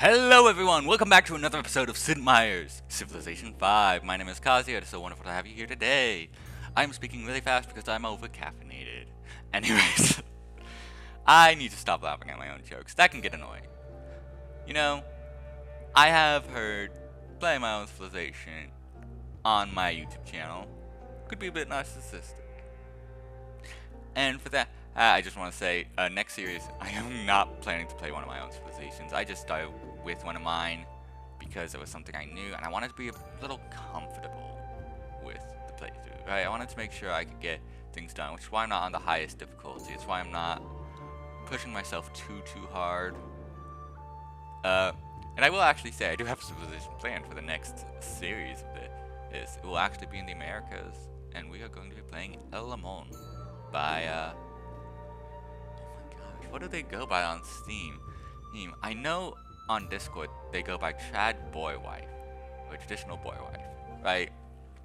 Hello everyone, welcome back to another episode of Sid Meier's Civilization 5. My name is Kazia, it is so wonderful to have you here today. I'm speaking really fast because I'm over-caffeinated. Anyways, I need to stop laughing at my own jokes, that can get annoying. You know, I have heard playing my own civilization on my YouTube channel could be a bit narcissistic. And for that, I just want to say, next series, I am not planning to play one of my own civilizations. I just started with one of mine because it was something I knew, and I wanted to be a little comfortable with the playthrough, right? I wanted to make sure I could get things done, which is why I'm not on the highest difficulty. It's why I'm not pushing myself too hard. And I will actually say, I do have a civilization planned for the next series of this. It will actually be in the Americas, and we are going to be playing El Limon by, oh my gosh, what do they go by on Steam? I know on Discord they go by Trad Boy Wife, or Traditional Boy Wife, right?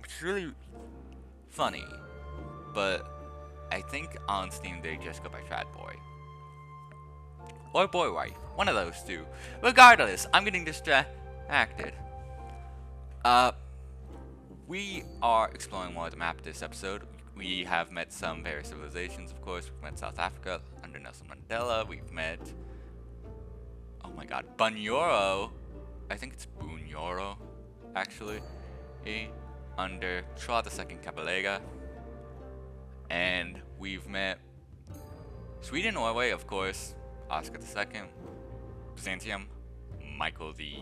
Which is really funny, but I think on Steam they just go by Trad Boy. Or Boy Wife, one of those two. Regardless, I'm getting distracted. We are exploring more of the map this episode. We have met some various civilizations, of course. We've met South Africa under Nelson Mandela. We've met, oh my god, Bunyoro. I think it's Bunyoro, actually. Under Tra II Kabalega. And we've met Sweden, Norway, of course. Oscar II. Byzantium. Michael the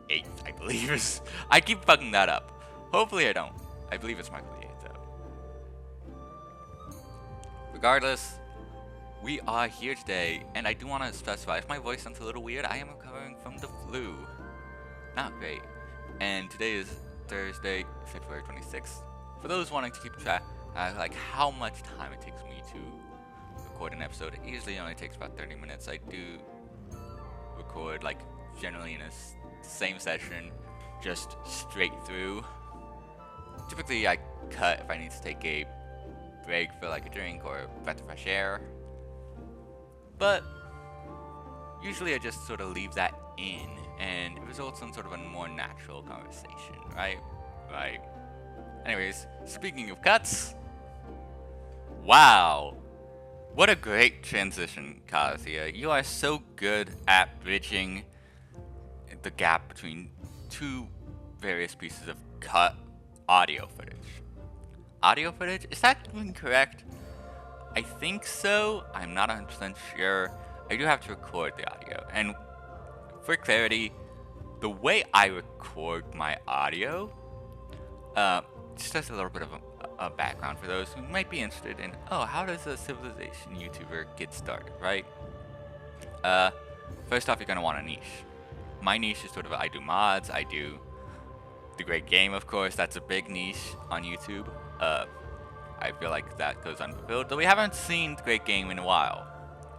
8th, I believe is. I keep fucking that up. Hopefully I don't. I believe it's Michael the 8th, though. Regardless, we are here today, and I do want to specify, if my voice sounds a little weird, I am recovering from the flu. Not great. And today is Thursday, February 26th. For those wanting to keep track, like how much time it takes me to record an episode, it usually only takes about 30 minutes. I do record, like, generally in a same session, just straight through. Typically, I cut if I need to take a break for like a drink or a breath of fresh air. But usually I just sort of leave that in, and it results in sort of a more natural conversation, right? Right. Anyways, speaking of cuts, wow. What a great transition, Kazia. You are so good at bridging the gap between two various pieces of cut audio footage. Audio footage? Is that even correct? I think so. I'm not 100% sure. I do have to record the audio. And for clarity, the way I record my audio, just as a little bit of a background for those who might be interested in, oh, how does a civilization YouTuber get started, right? First off, you're going to want a niche. My niche is sort of, I do mods, I do the great game, of course. That's a big niche on YouTube. I feel like that goes unfulfilled, though we haven't seen the great game in a while.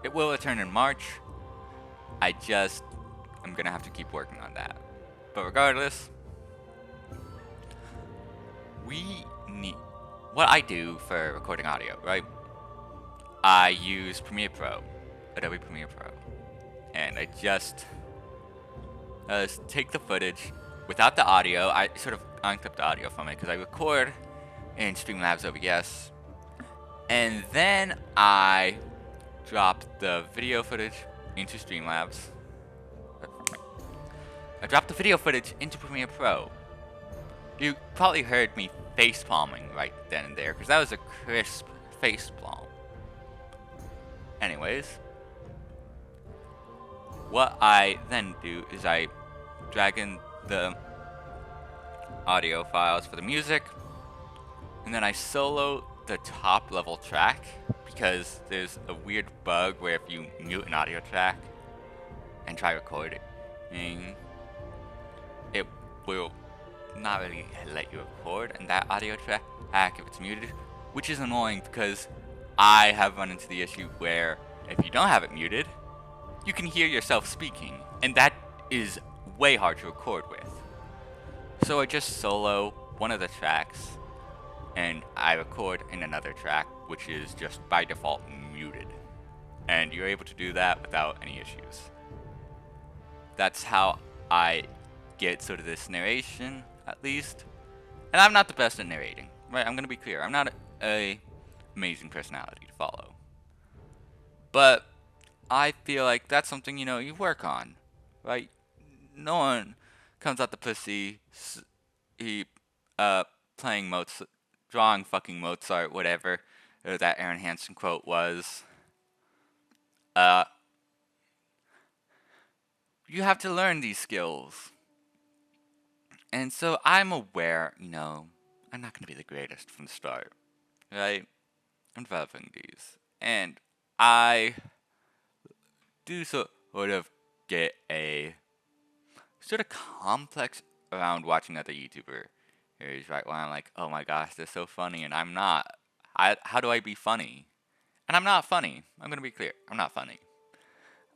It will return in March. I'm gonna have to keep working on that. But regardless, we need, what I do for recording audio, right? I use Premiere Pro, Adobe Premiere Pro, and I just take the footage without the audio. I sort of unclip the audio from it because I record in Streamlabs OBS, and then I drop the video footage into Streamlabs. I drop the video footage into Premiere Pro. You probably heard me face palming right then and there because that was a crisp face palm. Anyways, what I then do is I drag in the audio files for the music, and then I solo the top level track because there's a weird bug where if you mute an audio track and try recording, it will not really let you record, and that audio track, if it's muted, which is annoying because I have run into the issue where if you don't have it muted, you can hear yourself speaking, and that is way hard to record with. So I just solo one of the tracks, and I record in another track, which is just by default muted. And you're able to do that without any issues. That's how I get sort of this narration, at least. And I'm not the best at narrating, right? I'm gonna be clear. I'm not a amazing personality to follow. But I feel like that's something, you know, you work on, right? No one comes out the pussy, he, playing Mozart, drawing fucking Mozart, whatever that Aaron Hansen quote was. You have to learn these skills. And so I'm aware, you know, I'm not going to be the greatest from the start, right? I'm developing these. And I do sort of get a sort of complex around watching other YouTubers, right? Where I'm like, oh my gosh, they're so funny, and I'm not. How do I be funny? And I'm not funny. I'm going to be clear. I'm not funny.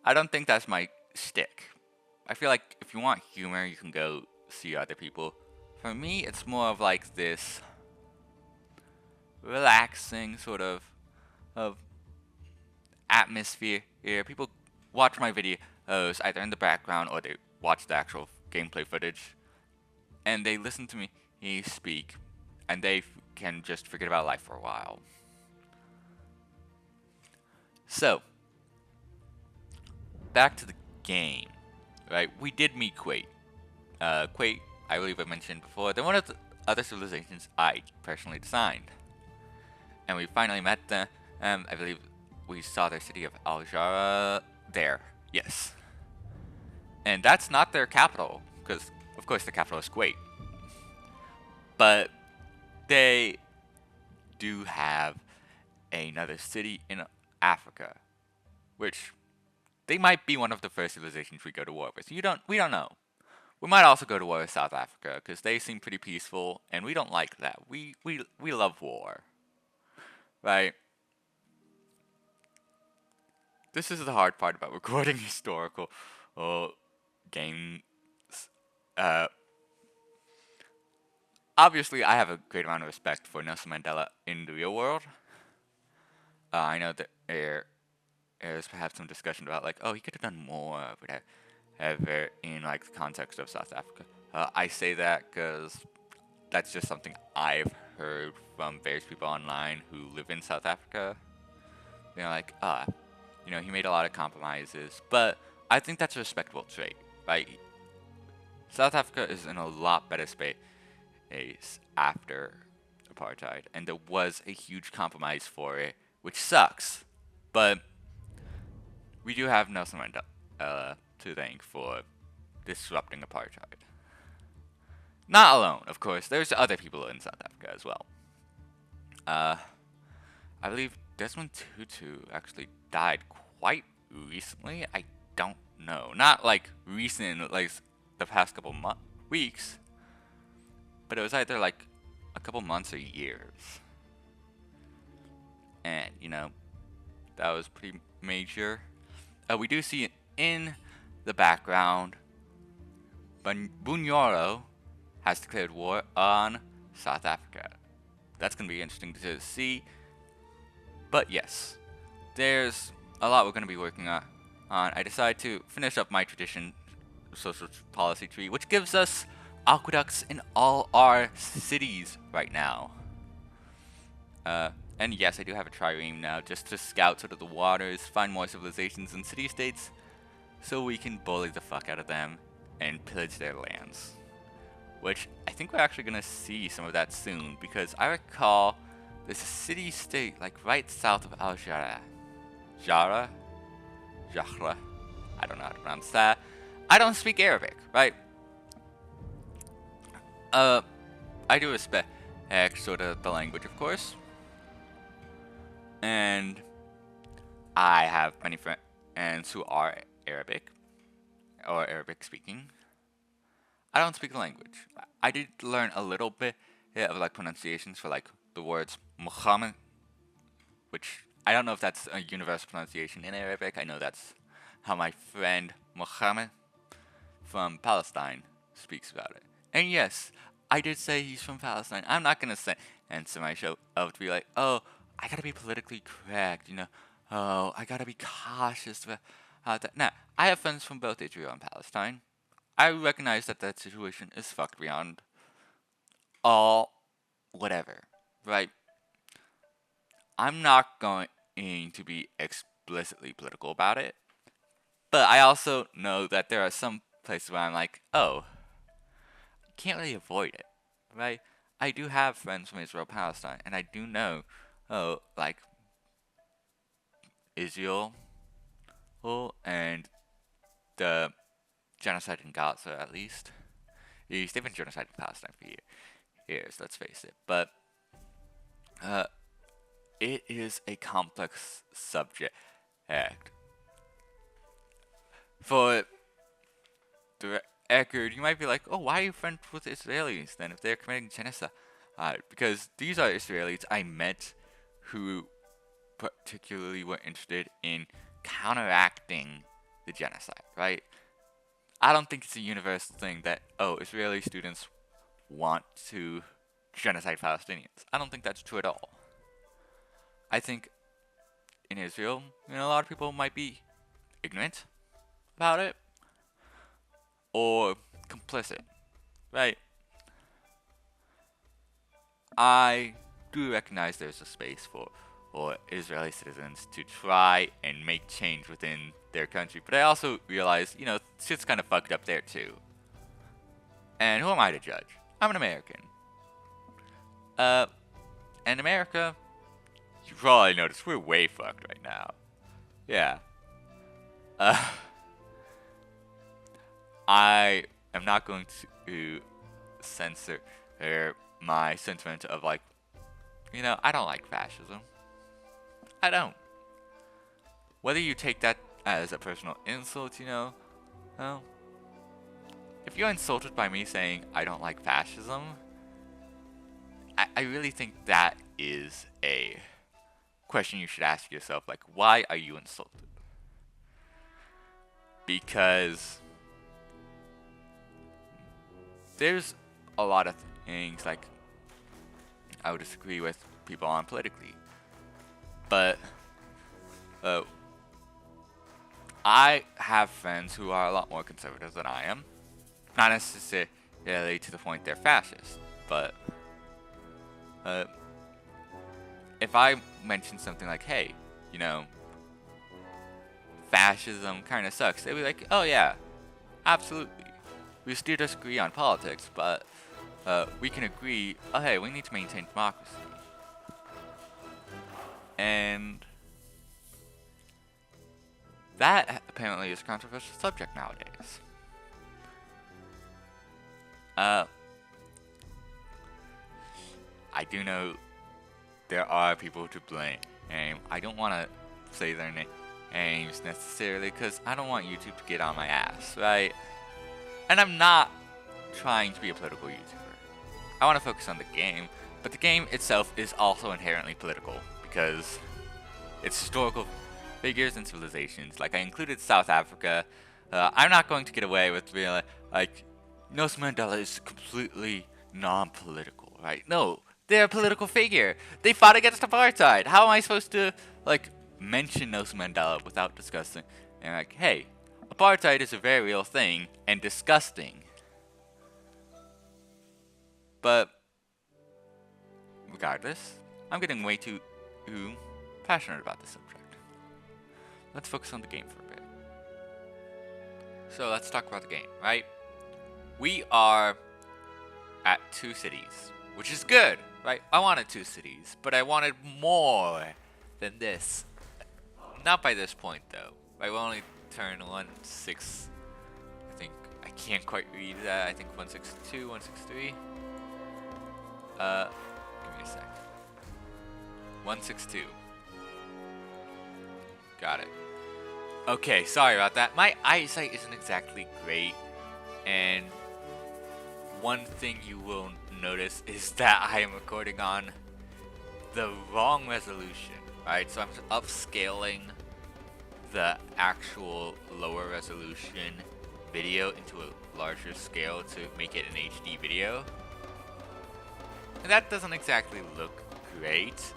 I don't think that's my stick. I feel like if you want humor, you can go see other people. For me, it's more of like this relaxing sort of atmosphere here. People watch my videos either in the background or they watch the actual gameplay footage, and they listen to me speak, and they can just forget about life for a while. So, back to the game, right? We did meet Quate. Quate, I believe I mentioned before, they're one of the other civilizations I personally designed. And we finally met them. I believe we saw their city of Aljara there. Yes. And that's not their capital, because, of course, the capital is Kuwait. But they do have another city in Africa, which they might be one of the first civilizations we go to war with. We don't know. We might also go to war with South Africa, because they seem pretty peaceful, and we don't like that. We love war. Right? This is the hard part about recording historical games. Obviously, I have a great amount of respect for Nelson Mandela in the real world. I know that there's perhaps some discussion about, like, oh, he could have done more, whatever, in, like, the context of South Africa. I say that because that's just something I've heard from various people online who live in South Africa. You know, like, you know, he made a lot of compromises, but I think that's a respectable trait, right? South Africa is in a lot better space after apartheid, and there was a huge compromise for it, which sucks, but we do have Nelson Mandela to thank for disrupting apartheid. Not alone, of course. There's other people in South Africa as well. I believe Desmond Tutu actually died quite recently. I don't know. Not like recent, like the past couple weeks. But it was either like a couple months or years. And, you know, that was pretty major. We do see in the background, Bunyoro has declared war on South Africa. That's going to be interesting to see. But yes, there's a lot we're going to be working on. I decided to finish up my tradition social policy tree, which gives us aqueducts in all our cities right now. And yes, I do have a trireme now, just to scout sort of the waters, find more civilizations and city-states, so we can bully the fuck out of them and pillage their lands. Which I think we're actually going to see some of that soon, because I recall there's a city-state like right south of Al Jara. Jara? Jahra? I don't know how to pronounce that. I don't speak Arabic, right? I do respect sort of the language, of course. And I have many friends who are Arabic, or Arabic speaking. I don't speak the language. I did learn a little bit of like pronunciations for like the words Muhammad, which I don't know if that's a universal pronunciation in Arabic. I know that's how my friend Muhammad from Palestine speaks about it. And yes, I did say he's from Palestine. I'm not gonna answer my show to be like, oh, I gotta be politically correct, you know. Oh, I gotta be cautious Now, I have friends from both Israel and Palestine. I recognize that that situation is fucked beyond all whatever, right? I'm not going to be explicitly political about it, but I also know that there are some places where I'm like, oh, can't really avoid it, right? I do have friends from Israel, Palestine, and I do know, oh, like Israel, and the genocide in Gaza, at least. They've been genocide in Palestine for years, let's face it. But it is a complex subject. For the record, you might be like, oh, why are you friends with Israelis then if they're committing genocide? Because these are Israelis I met who particularly were interested in counteracting the genocide, right? I don't think it's a universal thing that, oh, Israeli students want to genocide Palestinians. I don't think that's true at all. I think in Israel, a lot of people might be ignorant about it or complicit, right? I do recognize there's a space for Israeli citizens to try and make change within their country, but I also realize, shit's kind of fucked up there too. And who am I to judge? I'm an American. And America, you probably noticed we're way fucked right now. Yeah. I am not going to censor my sentiment of like, I don't like fascism. I don't. Whether you take that as a personal insult, well, if you're insulted by me saying I don't like fascism, I really think that is a question you should ask yourself, like, why are you insulted? Because there's a lot of things, like, I would disagree with people on politically. But, I have friends who are a lot more conservative than I am. Not necessarily to the point they're fascist, but, if I mention something like, hey, fascism kind of sucks, they'd be like, oh yeah, absolutely. We still disagree on politics, but we can agree, oh hey, we need to maintain democracy. And that apparently is a controversial subject nowadays. I do know there are people to blame. I don't want to say their names necessarily because I don't want YouTube to get on my ass, right? And I'm not trying to be a political YouTuber. I want to focus on the game, but the game itself is also inherently political because it's historical figures and civilizations. Like, I included South Africa. I'm not going to get away with being like Nelson Mandela is completely non-political, right? No, they're a political figure. They fought against apartheid. How am I supposed to, mention Nelson Mandela without discussing? And hey, apartheid is a very real thing and disgusting. But regardless, I'm getting way too passionate about this subject. Let's focus on the game for a bit. So let's talk about the game, right? We are at 2 cities, which is good, right? I wanted 2 cities, but I wanted more than this. Not by this point, though. I will only turn 1.6. I think I can't quite read that. I think 162, 163. Give me a sec. 162. Got it. Okay, sorry about that. My eyesight isn't exactly great, and one thing you will notice is that I am recording on the wrong resolution, right? So I'm upscaling the actual lower resolution video into a larger scale to make it an HD video. And that doesn't exactly look great.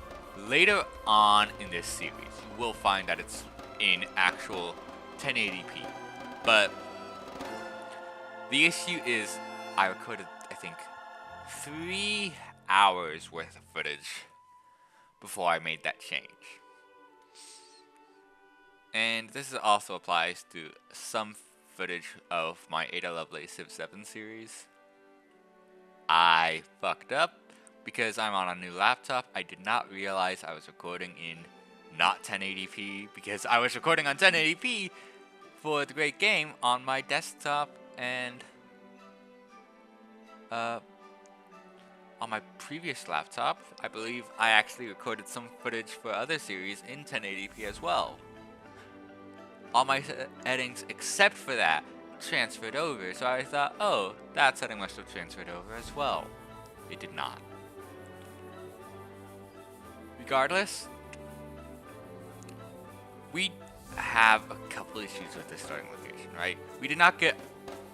Later on in this series, you will find that it's in actual 1080p. But the issue is I recorded, I think, 3 hours worth of footage before I made that change. And this also applies to some footage of my Ada Lovelace Civ 7 series. I fucked up because I'm on a new laptop. I did not realize I was recording in not 1080p because I was recording on 1080p for the great game on my desktop, and on my previous laptop, I believe I actually recorded some footage for other series in 1080p as well. All my settings except for that transferred over, so I thought, oh, that setting must have transferred over as well. It did not. Regardless, we have a couple issues with the starting location, right? We did not get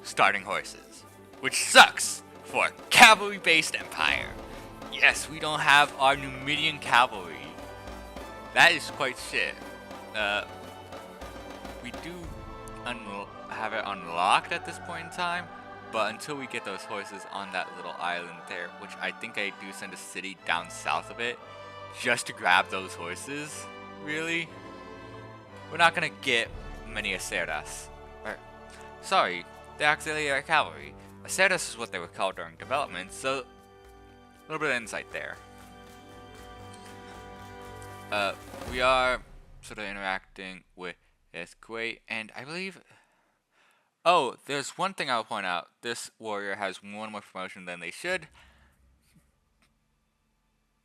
starting horses, which sucks for a cavalry-based empire. Yes, we don't have our Numidian cavalry. That is quite shit. We do have it unlocked at this point in time, but until we get those horses on that little island there, which I think I do send a city down south of it, just to grab those horses, really? We're not gonna get many Acerdas. Sorry, the auxiliary cavalry. Acerdas is what they were called during development, so a little bit of insight there. We are sort of interacting with Kuwait, and I believe... Oh, there's one thing I'll point out. This warrior has one more promotion than they should,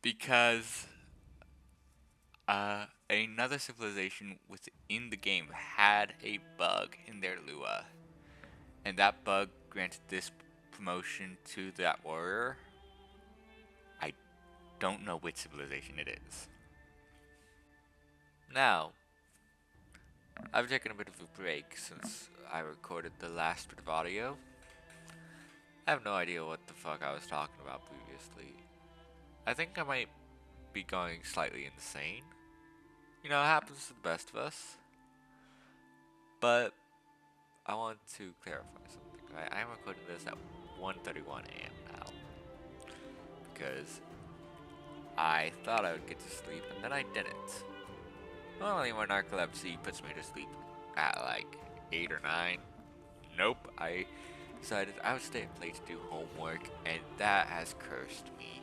because another civilization within the game had a bug in their Lua, and that bug granted this promotion to that warrior. I don't know which civilization it is. Now, I've taken a bit of a break since I recorded the last bit of audio. I have no idea what the fuck I was talking about previously. I think I might be going slightly insane. You know, it happens to the best of us. But I want to clarify something, right? I am recording this at 1:31 a.m. now, because I thought I would get to sleep, and then I didn't. Normally when narcolepsy puts me to sleep at like 8 or 9, nope, I decided I would stay up late to do homework, and that has cursed me.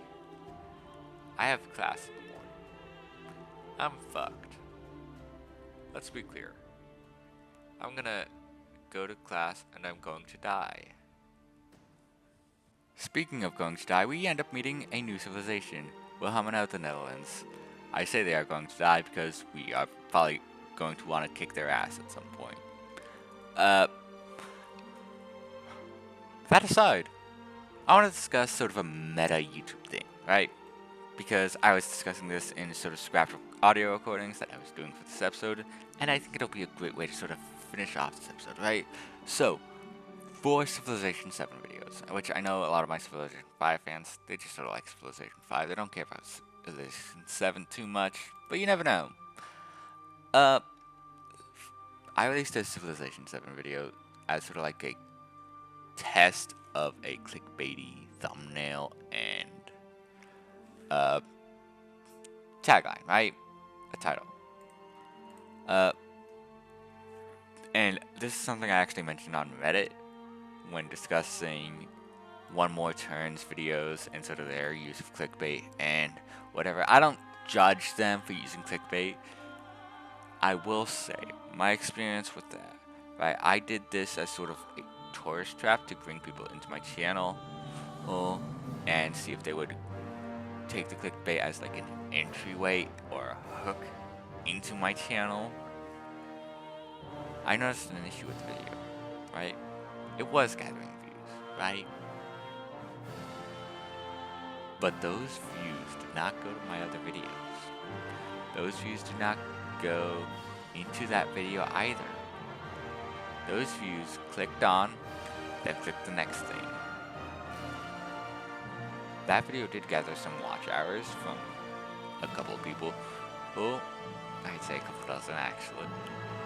I have class in the morning. I'm fucked. Let's be clear. I'm gonna go to class and I'm going to die. Speaking of going to die, we end up meeting a new civilization, Wilhelmina out the Netherlands. I say they are going to die because we are probably going to want to kick their ass at some point. That aside, I want to discuss sort of a meta YouTube thing, right? Because I was discussing this in sort of scrapped audio recordings that I was doing for this episode, and I think it'll be a great way to sort of finish off this episode, right? So, for Civilization 7 videos, which I know a lot of my Civilization 5 fans, they just sort of like Civilization 5, they don't care about Civilization 7 too much, but you never know. I released a Civilization 7 video as sort of like a test of a clickbaity thumbnail and tagline, right? A title. And this is something I actually mentioned on Reddit when discussing One More Turns videos and sort of their use of clickbait and whatever. I don't judge them for using clickbait. I will say, my experience with that, right? I did this as sort of a tourist trap to bring people into my channel and see if they would take the clickbait as like an entryway or a hook into my channel. I noticed an issue with the video, right? It was gathering views, right? But those views did not go to my other videos. Those views did not go into that video either. Those views clicked on, then clicked the next thing. That video did gather some watch hours from a couple of people. Well, I'd say a couple dozen actually.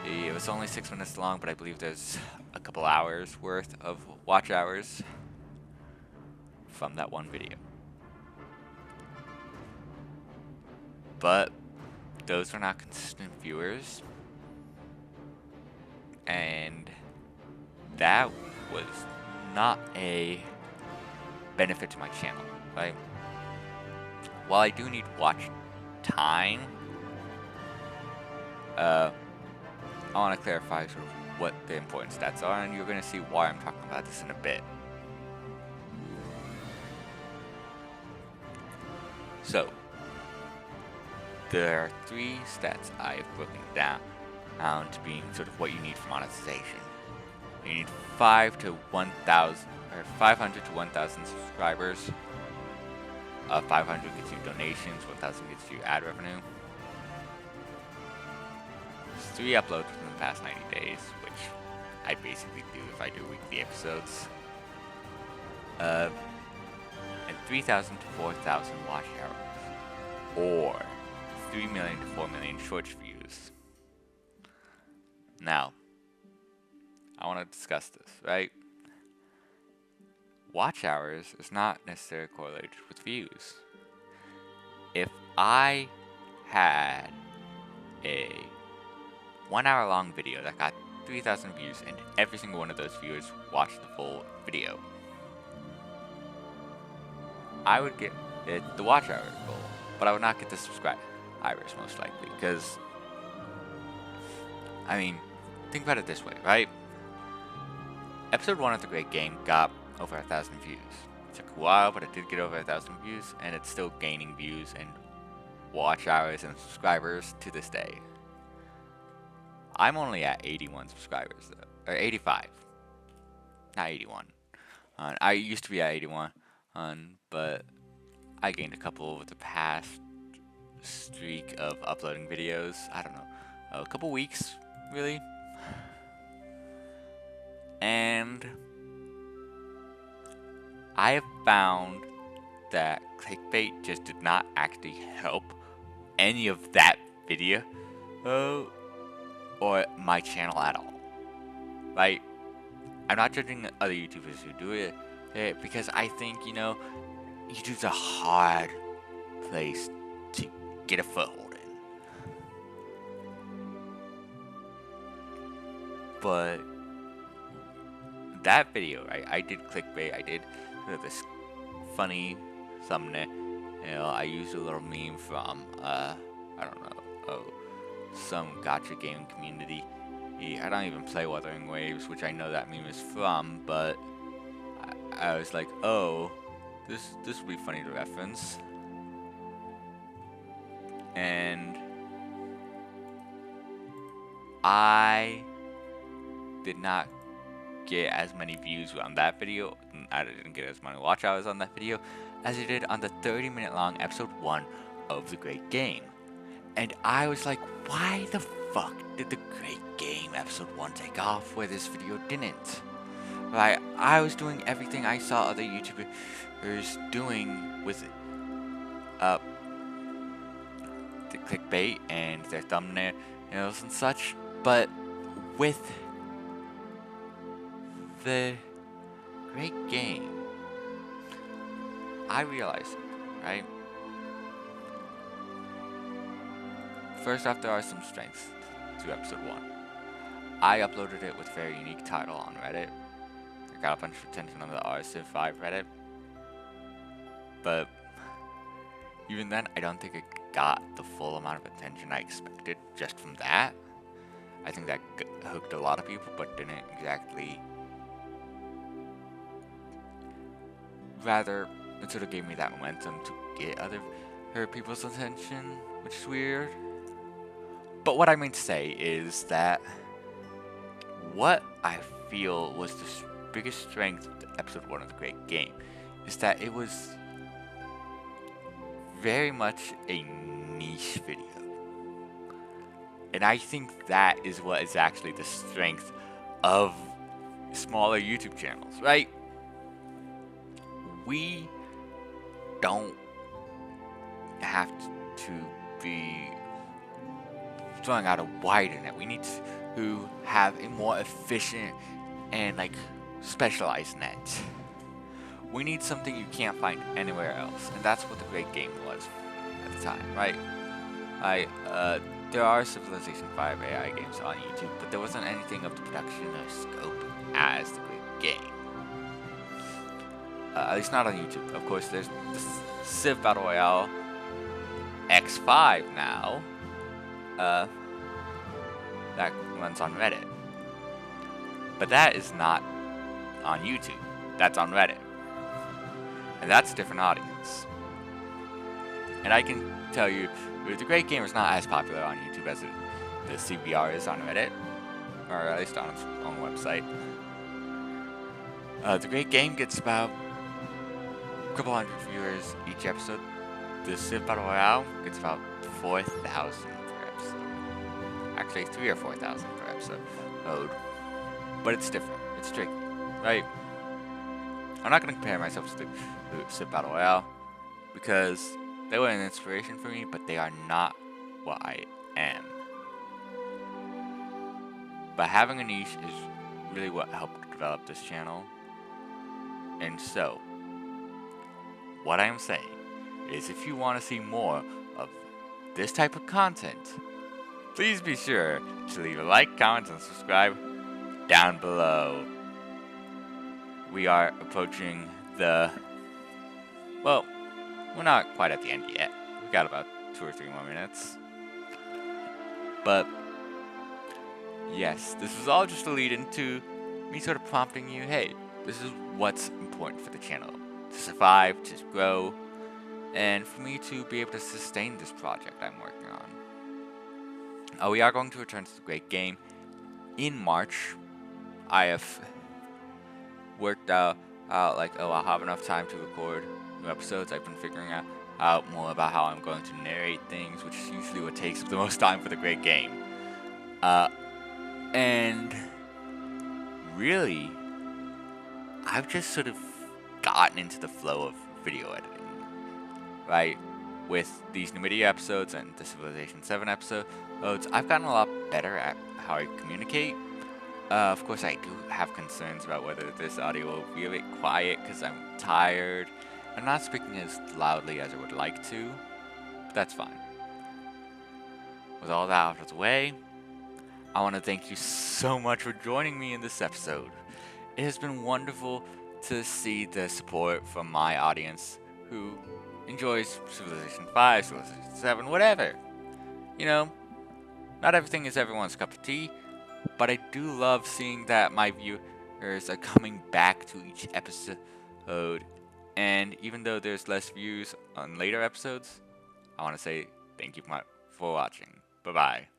It was only 6 minutes long, but I believe there's a couple hours worth of watch hours from that one video. But those are not consistent viewers, and that was not a benefit to my channel, right? While I do need watch time, I want to clarify sort of what the important stats are, and you're going to see why I'm talking about this in a bit. So, there are 3 stats I've broken down to being sort of what you need for monetization. You need 500 to 1,000 subscribers. 500 gets you donations, 1,000 gets you ad revenue. 3 uploads within the past 90 days, which I basically do if I do weekly episodes. And 3,000 to 4,000 watch hours, or 3 million to 4 million shorts views. Now, I want to discuss this, right? Watch hours is not necessarily correlated with views. If I had a 1 hour long video that got 3,000 views and every single one of those viewers watched the full video, I would get the watch hour goal, but I would not get the subscribers most likely, because, I mean, think about it this way, right? Episode 1 of The Great Game got over 1,000 views. It took a while, but it did get over 1,000 views, and it's still gaining views and watch hours and subscribers to this day. I'm only at 81 subscribers, though, or 85, not 81. I used to be at 81, but I gained a couple over the past streak of uploading videos. I don't know, a couple weeks, really. And I have found that clickbait just did not actually help any of that video or my channel at all. Right? I'm not judging other YouTubers who do it because I think, you know, YouTube's a hard place to get a foothold in. But that video, right? I did clickbait. I did sort of this funny thumbnail. You know, I used a little meme from I don't know, some gotcha gaming community. I don't even play Wuthering Waves, which I know that meme is from, but I was like, oh, this would be funny to reference. And I did not get as many views on that video, and I didn't get as many watch hours on that video as I did on the 30-minute long episode 1 of The Great Game. And I was like, why the fuck did The Great Game episode 1 take off where this video didn't? Right, I was doing everything I saw other YouTubers doing with the clickbait and their thumbnails and such, but with The Great Game, I realized something, right? First off, there are some strengths to episode 1. I uploaded it with a very unique title on Reddit. I got a bunch of attention on the RSF5 Reddit. But even then, I don't think it got the full amount of attention I expected just from that. I think that hooked a lot of people, but didn't exactly. Rather, it sort of gave me that momentum to get other people's attention, which is weird. But what I mean to say is that what I feel was the biggest strength of episode 1 of The Great Game is that it was very much a niche video. And I think that is what is actually the strength of smaller YouTube channels, right? We don't have to be throwing out a wider net. We need who have a more efficient and like specialized net. We need something you can't find anywhere else, and that's what the great game was at the time, right? There are Civilization 5 AI games on YouTube, but there wasn't anything of the production or scope as the great game. At least not on YouTube. Of course, there's the Civ Battle Royale X5 now. That runs on Reddit. But that is not on YouTube. That's on Reddit. And that's a different audience. And I can tell you, the great game is not as popular on YouTube as the CBR is on Reddit. Or at least on its own website. The great game gets about a couple hundred viewers each episode. The Civ Battle Royale gets about 4,000 per episode. Actually, 3,000 or 4,000 per episode. But it's different. It's tricky, right? I'm not going to compare myself to the Civ Battle Royale because they were an inspiration for me, but they are not what I am. But having a niche is really what helped develop this channel. And so, what I am saying is if you want to see more of this type of content, please be sure to leave a like, comment, and subscribe down below. We are approaching the... Well, we're not quite at the end yet. We've got about 2 or 3 more minutes. But, yes, this was all just a lead into me sort of prompting you, hey, this is what's important for the channel. To survive, to grow, and for me to be able to sustain this project I'm working on. We are going to return to the great game in March. I have worked out like, I'll have enough time to record new episodes. I've been figuring out more about how I'm going to narrate things, which is usually what takes the most time for the great game. And really, I've just sort of gotten into the flow of video editing, right? With these Numidia episodes and the Civilization 7 episodes, I've gotten a lot better at how I communicate. Of course, I do have concerns about whether this audio will be a bit quiet because I'm tired. I'm not speaking as loudly as I would like to, but that's fine. With all that out of the way, I want to thank you so much for joining me in this episode. It has been wonderful to see the support from my audience who enjoys Civilization 5, Civilization 7, whatever. You know, not everything is everyone's cup of tea, but I do love seeing that my viewers are coming back to each episode, and even though there's less views on later episodes, I want to say thank you for watching. Bye-bye.